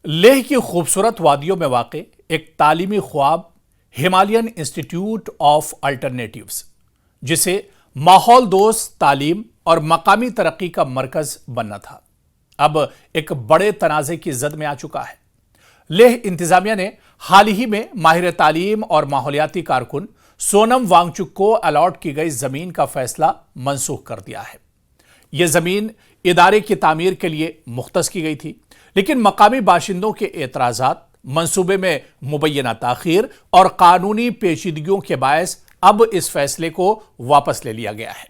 लेह की खूबसूरत वादियों में वाक़े एक तालीमी ख्वाब हिमालयन इंस्टीट्यूट ऑफ अल्टरनेटिव्स, जिसे माहौल दोस्त तालीम और मकामी तरक्की का मरकज बनना था, अब एक बड़े तनाज़े की जद में आ चुका है। लेह इंतजामिया ने हाल ही में माहिर तालीम और माहौलियाती कारकुन सोनम वांगचुक को अलॉट की गई जमीन का फैसला मनसूख कर दिया है। यह जमीन इदारे की तामीर के लिए मुख्तस की गई थी, लेकिन मकामी बाशिंदों के एतराजात, मंसूबे में मुबैना ताखीर और कानूनी पेचीदगियों के बायस अब इस फैसले को वापस ले लिया गया है।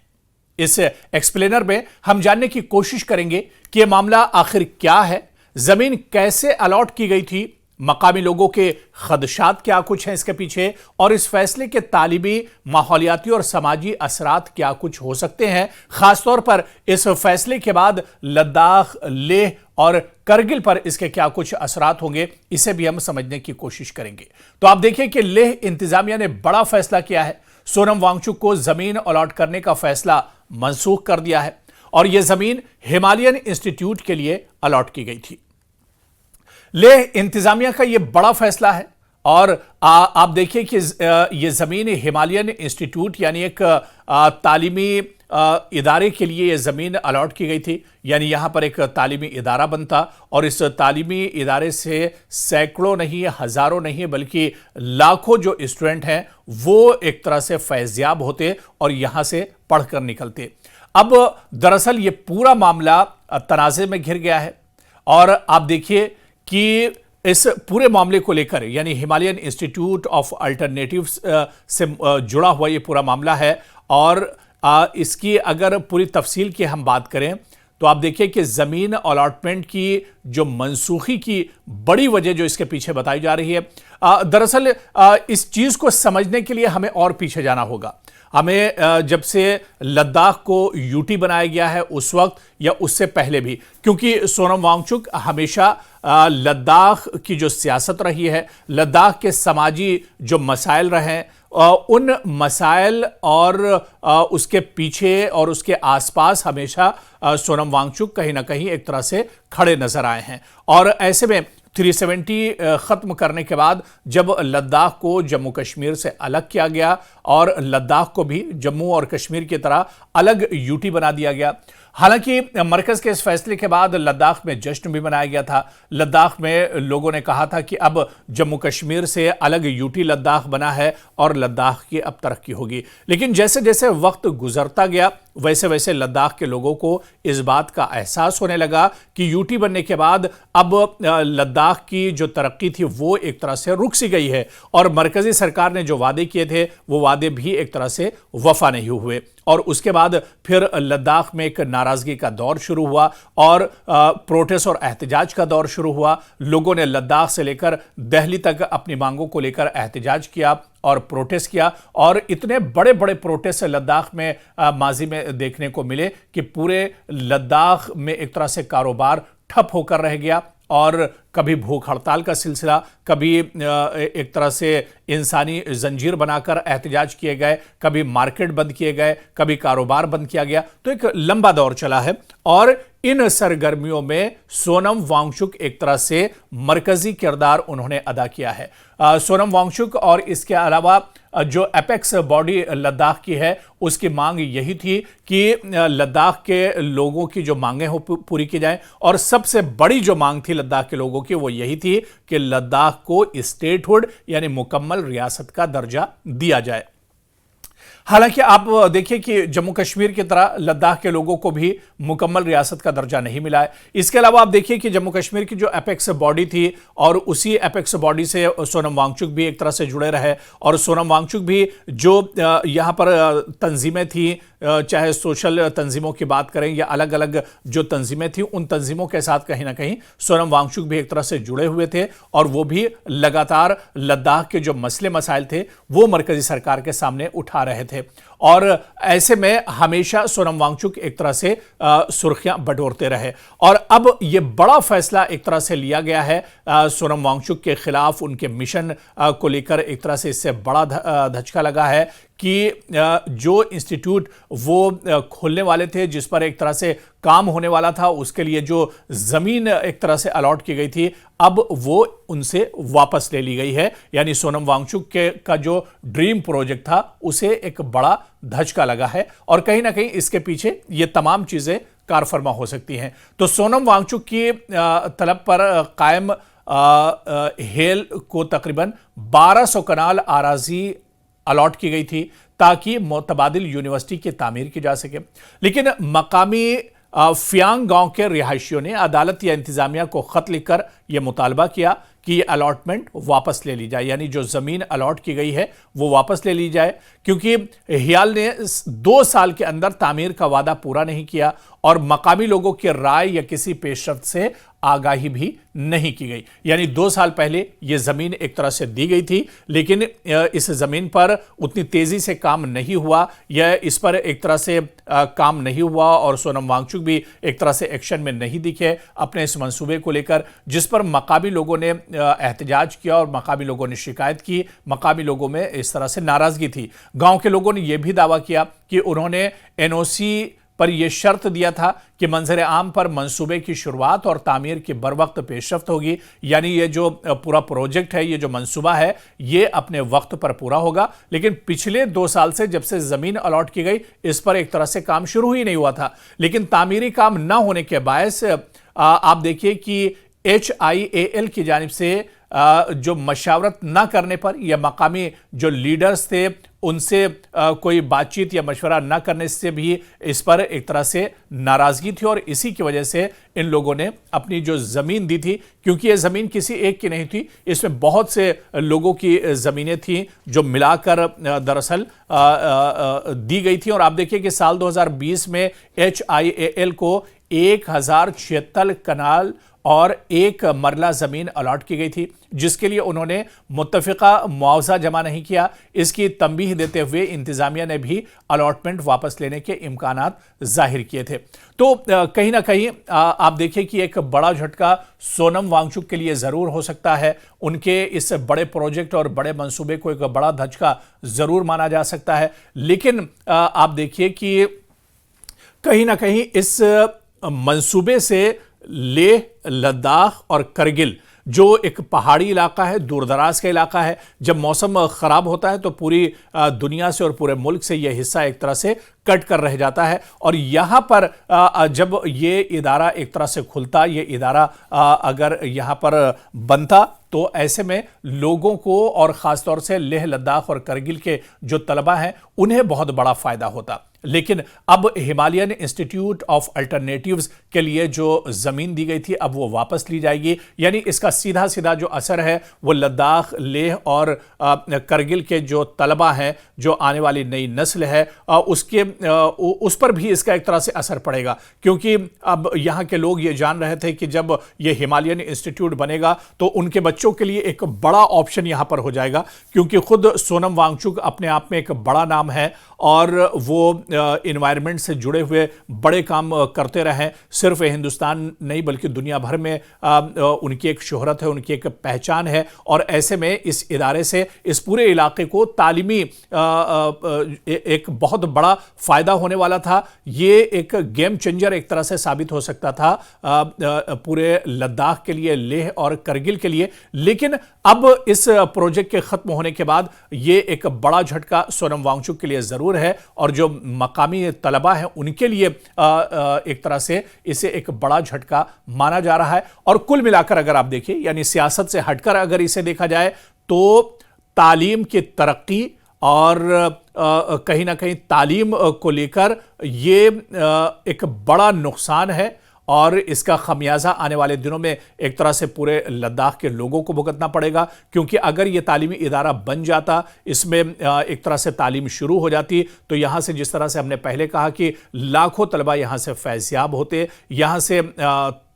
इस एक्सप्लेनर में हम जानने की कोशिश करेंगे कि यह मामला आखिर क्या है, जमीन कैसे अलॉट की गई थी, मकामी लोगों के खदशात क्या कुछ हैं इसके पीछे, और इस फैसले के तालीमी, माहौलियाती और समाजी असरात क्या कुछ हो सकते हैं। खासतौर पर इस फैसले के बाद लद्दाख, लेह और करगिल पर इसके क्या कुछ असरात होंगे, इसे भी हम समझने की कोशिश करेंगे। तो आप देखिए कि लेह इंतजामिया ने बड़ा फैसला किया है। सोनम वांगचुक को जमीन अलॉट करने का फैसला मनसूख कर दिया है और यह जमीन हिमालयन इंस्टीट्यूट के लिए अलॉट की गई थी। लेह इंतजामिया का यह बड़ा फैसला है और आप देखिए कि यह जमीन हिमालयन इंस्टीट्यूट यानी एक तालीमी इदारे के लिए यह जमीन अलॉट की गई थी। यानी यहां पर एक तालीमी इदारा बनता और इस तालीमी इदारे से सैकड़ों नहीं, हजारों नहीं, बल्कि लाखों जो स्टूडेंट हैं वो एक तरह से फैज़याब होते और यहां से पढ़कर निकलते। अब दरअसल ये पूरा मामला तनाज़े में घिर गया है और आप देखिए कि इस पूरे मामले को लेकर, यानी हिमालयन इंस्टीट्यूट ऑफ अल्टरनेटिव्स से जुड़ा हुआ ये पूरा मामला है और इसकी अगर पूरी तफसील की हम बात करें तो आप देखिए कि ज़मीन अलॉटमेंट की जो मनसूखी की बड़ी वजह जो इसके पीछे बताई जा रही है, दरअसल इस चीज़ को समझने के लिए हमें और पीछे जाना होगा। हमें जब से लद्दाख को यूटी बनाया गया है उस वक्त या उससे पहले भी, क्योंकि सोनम वांगचुक हमेशा लद्दाख की जो सियासत रही है, लद्दाख के समाजी जो मसाइल रहे हैं, उन मसाइल और उसके पीछे और उसके आसपास हमेशा सोनम वांगचुक कहीं ना कहीं एक तरह से खड़े नजर आए हैं। और ऐसे में 370 ख़त्म करने के बाद जब लद्दाख को जम्मू कश्मीर से अलग किया गया और लद्दाख को भी जम्मू और कश्मीर की तरह अलग यूटी बना दिया गया। हालांकि मरकज़ के इस फैसले के बाद लद्दाख में जश्न भी मनाया गया था। लद्दाख में लोगों ने कहा था कि अब जम्मू कश्मीर से अलग यूटी लद्दाख बना है और लद्दाख की अब तरक्की होगी। लेकिन जैसे जैसे वक्त गुजरता गया वैसे वैसे लद्दाख के लोगों को इस बात का एहसास होने लगा कि यूटी बनने के बाद अब लद्दाख की जो तरक्की थी वो एक तरह से रुक सी गई है और मरकज़ी सरकार ने जो वादे किए थे वो वादे भी एक तरह से वफा नहीं हुए। और उसके बाद फिर लद्दाख में एक नाराज़गी का दौर शुरू हुआ और प्रोटेस्ट और एहतजाज का दौर शुरू हुआ। लोगों ने लद्दाख से लेकर दिल्ली तक अपनी मांगों को लेकर एहतजाज किया और प्रोटेस्ट किया और इतने बड़े बड़े प्रोटेस्ट लद्दाख में माजी में देखने को मिले कि पूरे लद्दाख में एक तरह से कारोबार ठप होकर रह गया और कभी भूख हड़ताल का सिलसिला, कभी एक तरह से इंसानी जंजीर बनाकर एहतजाज किए गए, कभी मार्केट बंद किए गए, कभी कारोबार बंद किया गया। तो एक लंबा दौर चला है और इन सरगर्मियों में सोनम वांगचुक एक तरह से मरकजी किरदार उन्होंने अदा किया है। सोनम वांगचुक और इसके अलावा जो एपेक्स बॉडी लद्दाख की है उसकी मांग यही थी कि लद्दाख के लोगों की जो मांगें हो पूरी की जाएं और सबसे बड़ी जो मांग थी लद्दाख के लोगों की वो यही थी कि लद्दाख को स्टेटहुड यानी मुकम्मल रियासत का दर्जा दिया जाए। हालांकि आप देखिए कि जम्मू कश्मीर की तरह लद्दाख के लोगों को भी मुकम्मल रियासत का दर्जा नहीं मिला है। इसके अलावा आप देखिए कि जम्मू कश्मीर की जो एपेक्स बॉडी थी और उसी एपेक्स बॉडी से सोनम वांगचुक भी एक तरह से जुड़े रहे और सोनम वांगचुक भी जो यहाँ पर तंजीमें थी, चाहे सोशल तंजीमों की बात करें या अलग अलग जो तंजीमें थी, उन तंजीमों के साथ कहीं ना कहीं सोनम वांगचुक भी एक तरह से जुड़े हुए थे और वो भी लगातार लद्दाख के जो मसले मसाइल थे वो मरकजी सरकार के सामने उठा रहे थे। और ऐसे में हमेशा सोनम वांगचुक एक तरह से सुर्खियां बटोरते रहे और अब यह बड़ा फैसला एक तरह से लिया गया है सोनम वांगचुक के खिलाफ, उनके मिशन को लेकर एक तरह से इससे बड़ा धचका लगा है कि जो इंस्टीट्यूट वो खोलने वाले थे, जिस पर एक तरह से काम होने वाला था, उसके लिए जो जमीन एक तरह से अलॉट की गई थी, अब वो उनसे वापस ले ली गई है। यानी सोनम वांगचुक के का जो ड्रीम प्रोजेक्ट था उसे एक बड़ा धचका लगा है और कहीं ना कहीं इसके पीछे ये तमाम चीजें कारफरमा हो सकती हैं। तो सोनम वांगचुक की तलब पर कायम हेल को तकरीबन 1200 कनाल आराजी अलॉट की गई थी ताकि मुतबादिल यूनिवर्सिटी की तामीर की जा सके। लेकिन मकामी फ्यांग गांव के रिहायशियों ने अदालत या इंतजामिया को खत लिखकर यह मुतालबा किया कि ये अलॉटमेंट वापस ले ली जाए, यानी जो जमीन अलॉट की गई है वो वापस ले ली जाए, क्योंकि हियाल ने 2 साल के अंदर तामीर का वादा पूरा नहीं किया और मकामी लोगों की राय या किसी पेशरफ्त से आगाही भी नहीं की गई। यानी 2 साल पहले यह जमीन एक तरह से दी गई थी, लेकिन इस जमीन पर उतनी तेजी से काम नहीं हुआ या इस पर एक तरह से काम नहीं हुआ और सोनम वांगचुक भी एक तरह से एक्शन में नहीं दिखे अपने इस मंसूबे को लेकर, जिस पर मकामी लोगों ने एहतजाज किया और मकामी लोगों ने शिकायत की। मकामी लोगों में इस तरह से नाराजगी थी। गांव के लोगों ने यह भी दावा किया कि उन्होंने एनओसी पर यह शर्त दिया था कि मंजर आम पर मंसूबे की शुरुआत और तामीर की बरवक्त पेशरफ्त होगी, यानी ये जो पूरा प्रोजेक्ट है, ये जो मंसूबा है, ये अपने वक्त पर पूरा होगा। लेकिन पिछले 2 साल से जब से जमीन अलॉट की गई, इस पर एक तरह से काम शुरू ही नहीं हुआ था। लेकिन तामीरी काम न होने के बायस आप देखिए कि HIAL की जानिब से जो मशावरत ना करने पर या मकामी जो लीडर्स थे उनसे कोई बातचीत या मशवरा ना करने से भी इस पर एक तरह से नाराजगी थी और इसी की वजह से इन लोगों ने अपनी जो ज़मीन दी थी, क्योंकि ये ज़मीन किसी एक की नहीं थी, इसमें बहुत से लोगों की ज़मीनें थीं जो मिलाकर दरअसल दी गई थी। और आप देखिए कि साल 2020 में HIAL को 1076 कनाल और 1 मरला जमीन अलॉट की गई थी, जिसके लिए उन्होंने मुत्तफिका मुआवजा जमा नहीं किया। इसकी तंबीह देते हुए इंतजामिया ने भी अलॉटमेंट वापस लेने के इम्कानात जाहिर किए थे। तो कहीं ना कहीं आप देखिए कि एक बड़ा झटका सोनम वांगचुक के लिए जरूर हो सकता है। उनके इस बड़े प्रोजेक्ट और बड़े मंसूबे को एक बड़ा धचका जरूर माना जा सकता है। लेकिन आप देखिए कि कहीं ना कहीं इस मंसूबे से लेह, लद्दाख और करगिल जो एक पहाड़ी इलाका है, दूरदराज का इलाका है, जब मौसम ख़राब होता है तो पूरी दुनिया से और पूरे मुल्क से यह हिस्सा एक तरह से कट कर रह जाता है। और यहाँ पर जब ये इदारा एक तरह से खुलता, ये इदारा अगर यहाँ पर बनता, तो ऐसे में लोगों को और ख़ास तौर से लेह, लद्दाख और करगिल के जो तलबा हैं उन्हें बहुत बड़ा फ़ायदा होता। लेकिन अब हिमालयन इंस्टीट्यूट ऑफ अल्टरनेटिव्स के लिए जो ज़मीन दी गई थी अब वो वापस ली जाएगी। यानी इसका सीधा सीधा जो असर है वो लद्दाख, लेह और करगिल के जो तलबा हैं, जो आने वाली नई नस्ल है, उस पर भी इसका एक तरह से असर पड़ेगा। क्योंकि अब यहाँ के लोग ये जान रहे थे कि जब ये हिमालयन इंस्टीट्यूट बनेगा तो उनके बच्चों के लिए एक बड़ा ऑप्शन यहाँ पर हो जाएगा, क्योंकि खुद सोनम वांगचुक अपने आप में एक बड़ा नाम है और वो इन्वायरमेंट से जुड़े हुए बड़े काम करते रहे। सिर्फ हिंदुस्तान नहीं बल्कि दुनिया भर में उनकी एक शोहरत है, उनकी एक पहचान है। और ऐसे में इस इदारे से इस पूरे इलाके को तालीमी एक बहुत बड़ा फ़ायदा होने वाला था। ये एक गेम चेंजर एक तरह से साबित हो सकता था पूरे लद्दाख के लिए, लेह और करगिल के लिए। लेकिन अब इस प्रोजेक्ट के ख़त्म होने के बाद ये एक बड़ा झटका सोनम वांगचुक के लिए ज़रूर है और जो मकामी तलबा हैं उनके लिए एक तरह से इसे एक बड़ा झटका माना जा रहा है। और कुल मिलाकर अगर आप देखिए, यानी सियासत से हटकर अगर इसे देखा जाए तो तालीम की तरक्की और कहीं ना कहीं तालीम को लेकर ये एक बड़ा नुकसान है और इसका खमियाजा आने वाले दिनों में एक तरह से पूरे लद्दाख के लोगों को भुगतना पड़ेगा। क्योंकि अगर ये तालीमी इदारा बन जाता, इसमें एक तरह से तालीम शुरू हो जाती, तो यहाँ से जिस तरह से हमने पहले कहा कि लाखों तलबा यहाँ से फैज़याब होते, यहाँ से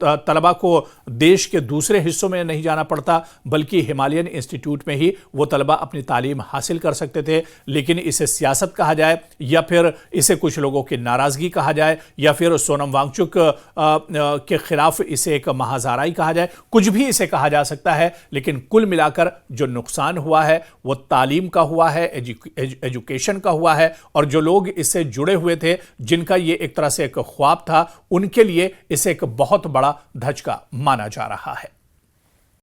तलबा को देश के दूसरे हिस्सों में नहीं जाना पड़ता, बल्कि हिमालयन इंस्टीट्यूट में ही वो तलबा अपनी तालीम हासिल कर सकते थे। लेकिन इसे सियासत कहा जाए या फिर इसे कुछ लोगों की नाराज़गी कहा जाए या फिर सोनम वांगचुक के खिलाफ इसे एक महाजाराई कहा जाए, कुछ भी इसे कहा जा सकता है, लेकिन कुल मिलाकर जो नुकसान हुआ है वो तालीम का हुआ है, एजुकेशन का हुआ है। और जो लोग इससे जुड़े हुए थे, जिनका ये एक तरह से एक ख्वाब था, उनके लिए इसे एक बहुत बड़ा धचका माना जा रहा है।